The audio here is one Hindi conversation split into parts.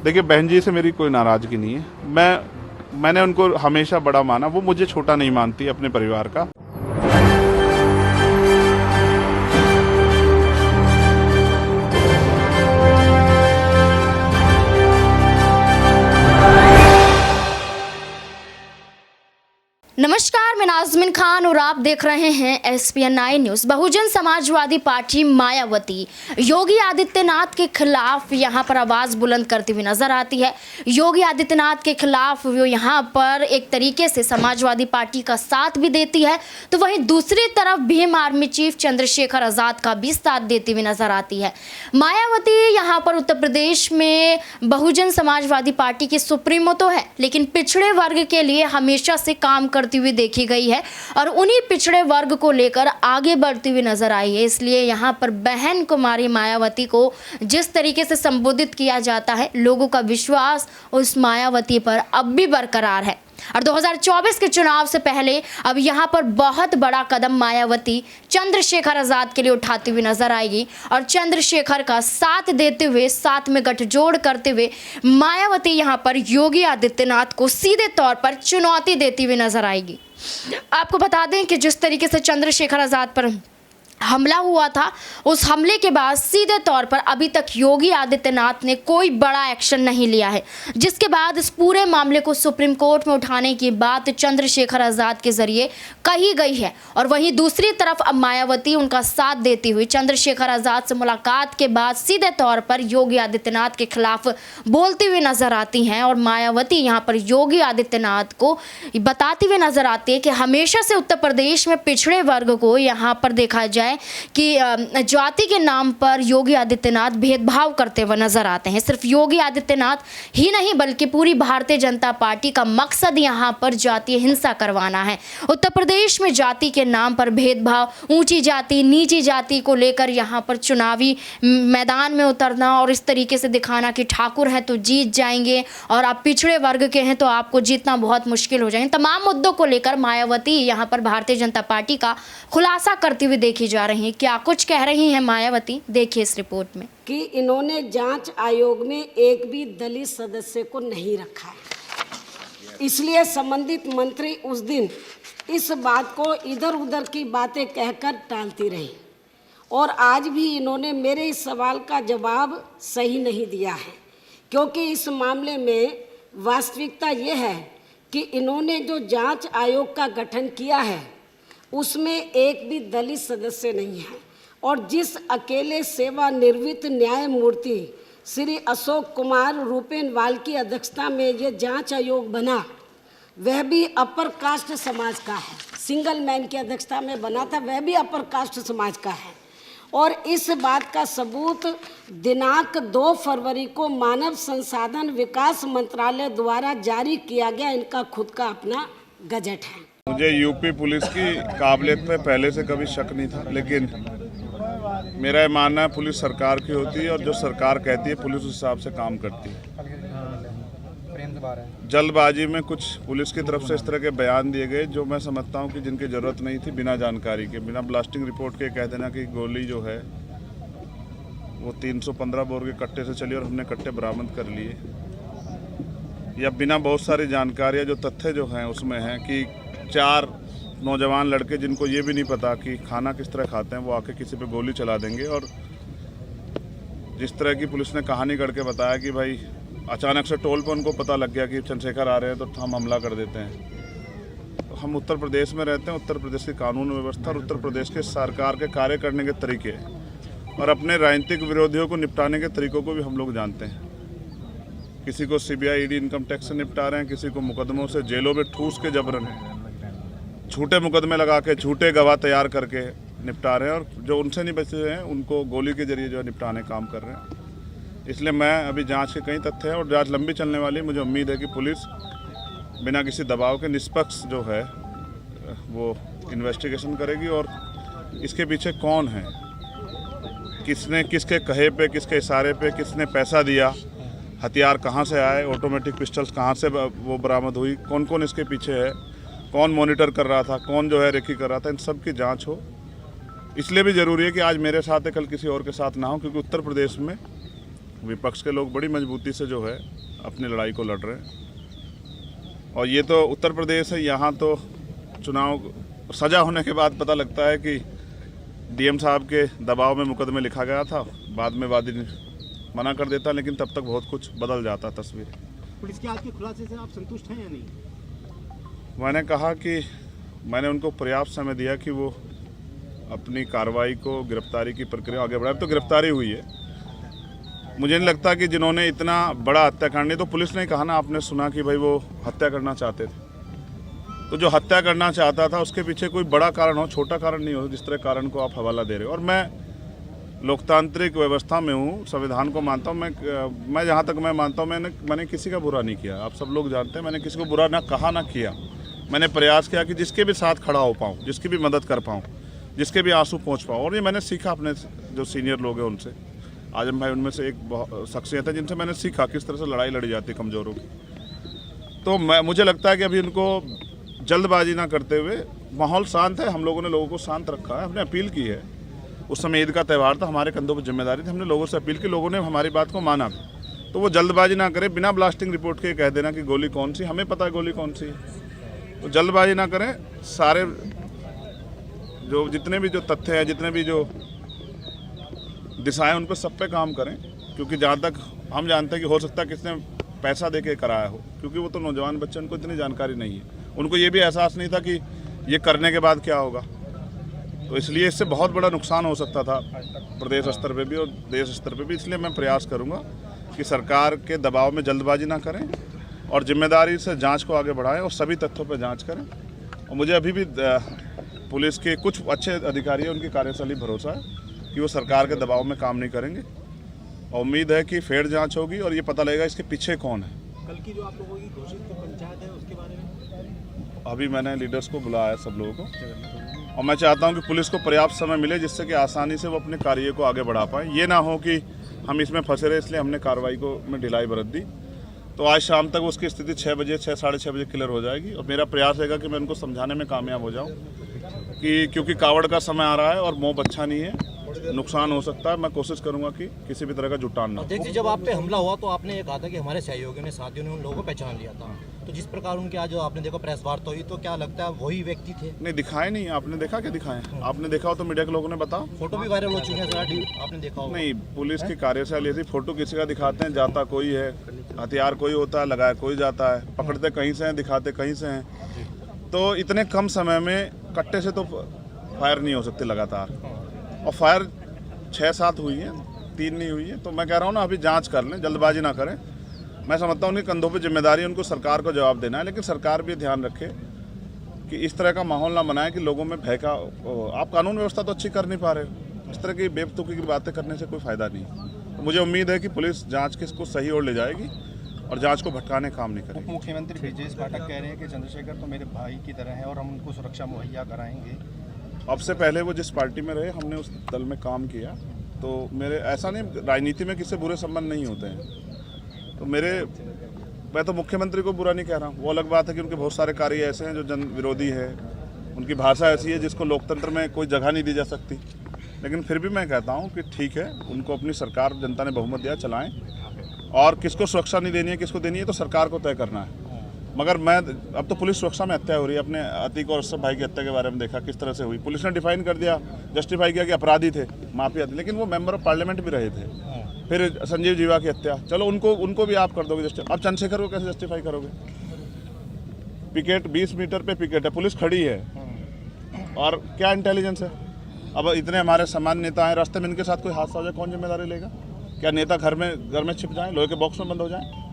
देखिए, बहन जी से मेरी कोई नाराज़गी नहीं है। मैंने उनको हमेशा बड़ा माना, वो मुझे छोटा नहीं मानती अपने परिवार का। नमस्कार, मैं नाज़मीन खान और आप देख रहे हैं SPN9 news. Bahujan Samajwadi party Mayawati Yogi Adityanath के खिलाफ यहां पर आवाज़ बुलंद करती हुई नजर आती है। योगी आदित्यनाथ के खिलाफ वो यहां पर एक तरीके से समाजवादी पार्टी का साथ भी देती है, तो वहीं दूसरी तरफ भीम आर्मी चीफ चंद्रशेखर आज़ाद का भी साथ देती हुई नजर आती है। मायावती यहां पर उत्तर प्रदेश में बहुजन समाजवादी पार्टी की सुप्रीमो तो है, लेकिन पिछड़े वर्ग के लिए हमेशा से काम करती हुई देखी गई है और उन्हीं पिछड़े वर्ग को लेकर आगे बढ़ती हुई नजर आई है। इसलिए यहाँ पर बहन कुमारी मायावती को जिस तरीके से संबोधित किया जाता है, लोगों का विश्वास उस मायावती पर अब भी बरकरार है। और 2024 के चुनाव से पहले अब यहाँ पर बहुत बड़ा कदम मायावती चंद्रशेखर आज़ाद के लिए उठाती हुई नजर आएगी और चंद्रशेखर का साथ देते हुए, साथ में गठजोड़ करते हुए मायावती यहाँ पर योगी आदित्यनाथ को सीधे तौर पर चुनौती देती हुई नजर आएगी। आपको बता दें कि जिस तरीके से चंद्रशेखर आज़ाद पर हमला हुआ था, उस हमले के बाद सीधे तौर पर अभी तक योगी आदित्यनाथ ने कोई बड़ा एक्शन नहीं लिया है, जिसके बाद इस पूरे मामले को सुप्रीम कोर्ट में उठाने की बात चंद्रशेखर आज़ाद के जरिए कही गई है। और वहीं दूसरी तरफ अब मायावती उनका साथ देती हुई चंद्रशेखर आज़ाद से मुलाकात के बाद सीधे तौर पर योगी आदित्यनाथ के खिलाफ बोलती हुई नजर आती हैं। और मायावती यहाँ पर योगी आदित्यनाथ को बताती हुई नजर आती है कि हमेशा से उत्तर प्रदेश में पिछड़े वर्ग को यहाँ पर देखा जाए कि जाति के नाम पर योगी आदित्यनाथ भेदभाव करते हुए नजर आते हैं। सिर्फ योगी आदित्यनाथ ही नहीं बल्कि पूरी भारतीय जनता पार्टी का मकसद यहां पर जातीय हिंसा करवाना है। उत्तर प्रदेश में जाति के नाम पर भेदभाव, ऊंची जाति नीची जाति को लेकर यहां पर चुनावी मैदान में उतरना और इस तरीके से दिखाना कि ठाकुर हैं तो जीत जाएंगे और आप पिछड़े वर्ग के हैं तो आपको जीतना बहुत मुश्किल हो जाएंगे। तमाम मुद्दों को लेकर मायावती यहां पर भारतीय जनता पार्टी का खुलासा करती हुई देखी जा रही हैं। क्या कुछ कह रही हैं मायावती, देखिए इस रिपोर्ट में। कि इन्होंने जांच आयोग में एक भी दलित सदस्य को नहीं रखा है, इसलिए संबंधित मंत्री उस दिन इस बात को इधर उधर की बातें कहकर टालती रही और आज भी इन्होंने मेरे इस सवाल का जवाब सही नहीं दिया है, क्योंकि इस मामले में वास्तविकता ये है कि इन्होंने जो जांच आयोग का गठन किया है उसमें एक भी दलित सदस्य नहीं है और जिस अकेले सेवानिवृत्त न्यायमूर्ति श्री अशोक कुमार रूपेनवाल की अध्यक्षता में ये जांच आयोग बना, वह भी अपर कास्ट समाज का है। सिंगल मैन की अध्यक्षता में बना था, वह भी अपर कास्ट समाज का है। और इस बात का सबूत दिनांक 2 फरवरी को मानव संसाधन विकास मंत्रालय द्वारा जारी किया गया इनका खुद का अपना गजट है। मुझे यूपी पुलिस की काबिलियत पे पहले से कभी शक नहीं था, लेकिन मेरा ये मानना है पुलिस सरकार की होती है और जो सरकार कहती है पुलिस उस हिसाब से काम करती है। जल्दबाजी में कुछ पुलिस की तरफ से इस तरह के बयान दिए गए जो मैं समझता हूँ कि जिनकी ज़रूरत नहीं थी, बिना जानकारी के, बिना ब्लास्टिंग रिपोर्ट के कह देना कि गोली जो है वो 315 बोर के कट्टे से चली और हमने कट्टे बरामद कर लिए, या बिना बहुत सारी जानकारियाँ जो तथ्य जो हैं उसमें हैं कि 4 नौजवान लड़के जिनको ये भी नहीं पता कि खाना किस तरह खाते हैं वो आके किसी पे गोली चला देंगे। और जिस तरह की पुलिस ने कहानी करके बताया कि भाई अचानक से टोल पर उनको पता लग गया कि चंद्रशेखर आ रहे हैं तो हम हमला कर देते हैं। तो हम उत्तर प्रदेश में रहते हैं, उत्तर प्रदेश की कानून व्यवस्था और उत्तर प्रदेश के सरकार के कार्य करने के तरीके और अपने राजनीतिक विरोधियों को निपटाने के तरीकों को भी हम लोग जानते हैं। किसी को CBI ED इनकम टैक्स से निपटा रहे हैं, किसी को मुकदमों से जेलों में ठूस के जबरन झूठे मुकदमे लगा के झूठे गवाह तैयार करके निपटा रहे हैं और जो उनसे नहीं बचे हैं उनको गोली के जरिए जो है निपटाने काम कर रहे हैं। इसलिए मैं अभी जांच के कई तथ्य हैं और जांच लंबी चलने वाली, मुझे उम्मीद है कि पुलिस बिना किसी दबाव के निष्पक्ष जो है वो इन्वेस्टिगेशन करेगी और इसके पीछे कौन है, किसने किसके कहे पे, किसके इशारे पे, किसने पैसा दिया, हथियार कहाँ से आए, ऑटोमेटिक पिस्टल्स कहाँ से वो बरामद हुई, कौन कौन इसके पीछे है, कौन मॉनिटर कर रहा था, कौन जो है रेकी कर रहा था, इन सब की जांच हो। इसलिए भी ज़रूरी है कि आज मेरे साथ है, कल किसी और के साथ ना हो, क्योंकि उत्तर प्रदेश में विपक्ष के लोग बड़ी मजबूती से जो है अपनी लड़ाई को लड़ रहे हैं। और ये तो उत्तर प्रदेश है, यहाँ तो चुनाव सजा होने के बाद पता लगता है कि डीएम साहब के दबाव में मुकदमे लिखा गया था, बाद में वादी मना कर देता, लेकिन तब तक बहुत कुछ बदल जाता तस्वीर। पुलिस के आज के खुलासे से आप संतुष्ट हैं या नहीं? मैंने कहा कि मैंने उनको पर्याप्त समय दिया कि वो अपनी कार्रवाई को, गिरफ्तारी की प्रक्रिया आगे बढ़ाए। तो गिरफ्तारी हुई है। मुझे नहीं लगता कि जिन्होंने इतना बड़ा हत्याकांड, तो पुलिस ने कहा ना, आपने सुना कि भाई वो हत्या करना चाहते थे, तो जो हत्या करना चाहता था उसके पीछे कोई बड़ा कारण हो, छोटा कारण नहीं हो, जिस तरह कारण को आप हवाला दे रहे हो। और मैं लोकतांत्रिक व्यवस्था में हूँ, संविधान को मानता हूँ। मैं जहाँ तक मैं मानता हूँ, मैंने किसी का बुरा नहीं किया। आप सब लोग जानते हैं, मैंने किसी को बुरा ना कहा ना किया। मैंने प्रयास किया कि जिसके भी साथ खड़ा हो पाऊँ, जिसकी भी मदद कर पाऊँ, जिसके भी आंसू पहुँच पाऊँ। और ये मैंने सीखा अपने जो सीनियर लोग हैं उनसे। आजम भाई उनमें से एक शख्सियत है जिनसे मैंने सीखा किस तरह से लड़ाई लड़ी जाती है कमज़ोरों की। तो मुझे लगता है कि अभी उनको जल्दबाजी ना करते हुए, माहौल शांत है, हम लोगों ने लोगों को शांत रखा है, हमने अपील की है। उस समय ईद का त्यौहार था, हमारे कंधों पर जिम्मेदारी थी, हमने लोगों से अपील की, लोगों ने हमारी बात को माना भी। तो वो जल्दबाजी ना करे, बिना ब्लास्टिंग रिपोर्ट के कह देना कि गोली कौन सी, हमें पता है गोली कौन सी है। तो जल्दबाजी ना करें, सारे जो जितने भी जो तथ्य हैं, जितने भी जो दिशाएं, उन पर सब पे काम करें। क्योंकि जहाँ तक हम जानते हैं कि हो सकता है किसने पैसा दे के कराया हो, क्योंकि वो तो नौजवान बच्चे, उनको इतनी जानकारी नहीं है, उनको ये भी एहसास नहीं था कि ये करने के बाद क्या होगा। तो इसलिए इससे बहुत बड़ा नुकसान हो सकता था प्रदेश स्तर पे भी और देश स्तर पे भी। इसलिए मैं प्रयास करूंगा कि सरकार के दबाव में जल्दबाजी ना करें और जिम्मेदारी से जांच को आगे बढ़ाएं और सभी तथ्यों पर जांच करें। और मुझे अभी भी पुलिस के कुछ अच्छे अधिकारी हैं, उनकी कार्यशैली भरोसा है कि वो सरकार के दबाव में काम नहीं करेंगे। और उम्मीद है कि फेयर जाँच होगी और ये पता लगेगा इसके पीछे कौन है। कल की जो आप लोगों की घोषित पंचायत है उसके बारे में अभी मैंने लीडर्स को बुलाया है, सब लोगों को, और मैं चाहता हूं कि पुलिस को पर्याप्त समय मिले जिससे कि आसानी से वो अपने कार्य को आगे बढ़ा पाए। ये ना हो कि हम इसमें फंसे रहे, इसलिए हमने कार्रवाई को में ढिलाई बरत दी। तो आज शाम तक उसकी स्थिति 6 बजे, 6-6:30 बजे क्लियर हो जाएगी। और मेरा प्रयास रहेगा कि मैं उनको समझाने में कामयाब हो जाऊँ कि क्योंकि कावड़ का समय आ रहा है और मोह अच्छा नहीं है, नुकसान हो सकता है। मैं कोशिश करूंगा कि किसी भी तरह का जुटान ना हो। अध्यक्ष जी, जब आप पे हमला हुआ तो आपने ये कहा था कि हमारे सहयोगियों ने, साथियों ने उन लोगों को पहचान लिया था। तो जिस प्रकार उनके आज आपने देखा प्रेस वार्ता हुई, तो क्या लगता है वही व्यक्ति थे? नहीं, दिखाए नहीं। आपने देखा क्या दिखाए? आपने देखा हो तो मीडिया के लोगों ने बताओ। फोटो भी वायरल हो चुके हैं सर, आपने देखा होगा। नहीं, पुलिस की कार्यशैली ऐसी, फोटो किसी का दिखाते हैं, जाता कोई है, हथियार कोई होता है, लगाया कोई जाता है, पकड़ते कहीं से हैं, दिखाते कहीं से हैं। तो इतने कम समय में कट्टे से तो फायर नहीं हो सकती लगातार। और फायर 6-7 हुई है, 3 नहीं हुई है। तो मैं कह रहा हूँ ना, अभी जांच कर लें, जल्दबाजी ना करें। मैं समझता हूँ उनके कंधों पे जिम्मेदारी है, उनको सरकार को जवाब देना है। लेकिन सरकार भी ध्यान रखे कि इस तरह का माहौल ना बनाए कि लोगों में भय का। आप कानून व्यवस्था तो अच्छी कर नहीं पा रहे हो, इस तरह की बेवकूफ़ी की बातें करने से कोई फ़ायदा नहीं। तो मुझे उम्मीद है कि पुलिस जाँच के इसको सही ओर ले जाएगी और जाँच को भटकाने काम नहीं करेगी। मुख्यमंत्री ब्रजेश पाठक कह रहे हैं कि चंद्रशेखर तो मेरे भाई की तरह है और हम उनको सुरक्षा मुहैया कराएंगे। अब से पहले वो जिस पार्टी में रहे, हमने उस दल में काम किया। तो मेरे ऐसा नहीं, राजनीति में किसी बुरे संबंध नहीं होते हैं। तो मैं तो मुख्यमंत्री को बुरा नहीं कह रहा हूँ। वो अलग बात है कि उनके बहुत सारे कार्य ऐसे हैं जो जन विरोधी है, उनकी भाषा ऐसी है जिसको लोकतंत्र में कोई जगह नहीं दी जा सकती। लेकिन फिर भी मैं कहता हूँ कि ठीक है, उनको अपनी सरकार, जनता ने बहुमत दिया, चलाएं। और किसको सुरक्षा नहीं देनी है, किसको देनी है, तो सरकार को तय करना है। मगर अब तो पुलिस सुरक्षा में हत्या हो रही है। अपने अतीक और अशरफ भाई की हत्या के बारे में देखा किस तरह से हुई। पुलिस ने डिफाइन कर दिया, जस्टिफाई किया कि अपराधी थे, माफिया थे, लेकिन वो मेंबर ऑफ पार्लियामेंट भी रहे थे। फिर संजीव जीवा की हत्या, चलो उनको भी आप कर दोगे जस्टिफाई। अब चंद्रशेखर को कैसे जस्टिफाई करोगे? पिकेट 20 मीटर पे पिकेट है, पुलिस खड़ी है, और क्या इंटेलिजेंस है? अब इतने हमारे सामान्य नेता हैं, रास्ते में इनके साथ कोई हादसा हो जाए, कौन जिम्मेदारी लेगा? क्या नेता घर में छिप जाएं, लोहे के बॉक्स में बंद हो जाएं?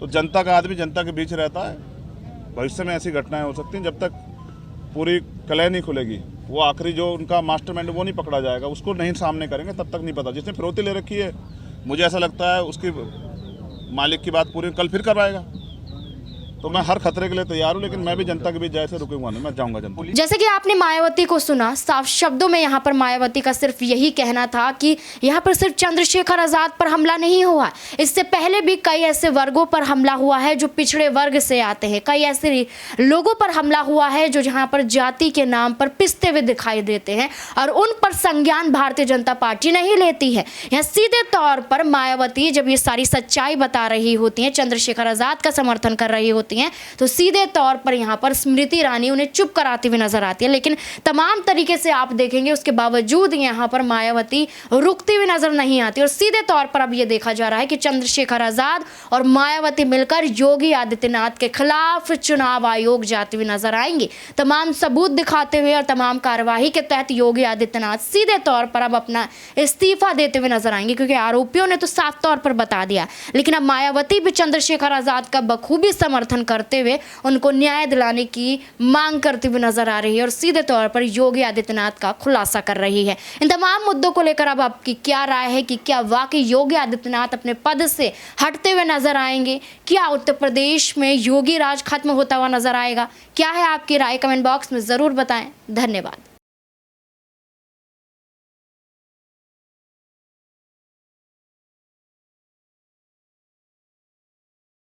तो जनता का आदमी जनता के बीच रहता है। भविष्य में ऐसी घटनाएं हो सकती हैं। जब तक पूरी कलह नहीं खुलेगी, वो आखिरी जो उनका मास्टरमाइंड वो नहीं पकड़ा जाएगा, उसको नहीं सामने करेंगे, तब तक नहीं पता। जिसने फिरौती ले रखी है, मुझे ऐसा लगता है उसकी मालिक की बात पूरी कल फिर करवाएगा। तो मैं हर खतरे के लिए तैयार हूँ, लेकिन मैं भी जनता के बीच जाए से रुकूंगा नहीं, मैं जाऊँगा जनता। जैसे कि आपने मायावती को सुना, साफ शब्दों में यहाँ पर मायावती का सिर्फ यही कहना था कि यहाँ पर सिर्फ चंद्रशेखर आज़ाद पर हमला नहीं हुआ, इससे पहले भी कई ऐसे वर्गों पर हमला हुआ है जो पिछड़े वर्ग से आते हैं, कई ऐसे लोगों पर हमला हुआ है जो जहाँ पर जाति के नाम पर पिसते हुए दिखाई देते हैं, और उन पर संज्ञान भारतीय जनता पार्टी नहीं लेती है। यहाँ सीधे तौर पर मायावती जब ये सारी सच्चाई बता रही होती हैं, चंद्रशेखर आज़ाद का समर्थन कर रही होती हैं, तो सीधे तौर पर यहाँ पर स्मृति ईरानी उन्हें चुप कराती हुई नजर आती है। लेकिन तमाम तरीके से आप देखेंगे उसके बावजूद यहाँ पर मायावती रुकती हुई नजर नहीं आती, और सीधे तौर पर अब ये देखा जा रहा है कि चंद्रशेखर आज़ाद और मायावती मिलकर योगी आदित्यनाथ के खिलाफ चुनाव आयोग जाते हुए नजर आएंगे, तमाम सबूत दिखाते हुए और तमाम कार्यवाही के तहत योगी आदित्यनाथ सीधे तौर पर अब अपना इस्तीफा देते हुए नजर आएंगे, क्योंकि आरोपियों ने तो साफ तौर पर बता दिया। लेकिन अब मायावती भी चंद्रशेखर आज़ाद का बखूबी समर्थन करते हुए उनको न्याय दिलाने की मांग करते हुए नजर आ रही है, और सीधे तौर पर योगी आदित्यनाथ का खुलासा कर रही है। इन तमाम मुद्दों को लेकर अब आपकी क्या राय है कि क्या वाकई योगी आदित्यनाथ अपने पद से हटते हुए नजर आएंगे? क्या उत्तर प्रदेश में योगी राज खत्म होता हुआ नजर आएगा? क्या है आपकी राय? कमेंट बॉक्स में जरूर बताएं। धन्यवाद।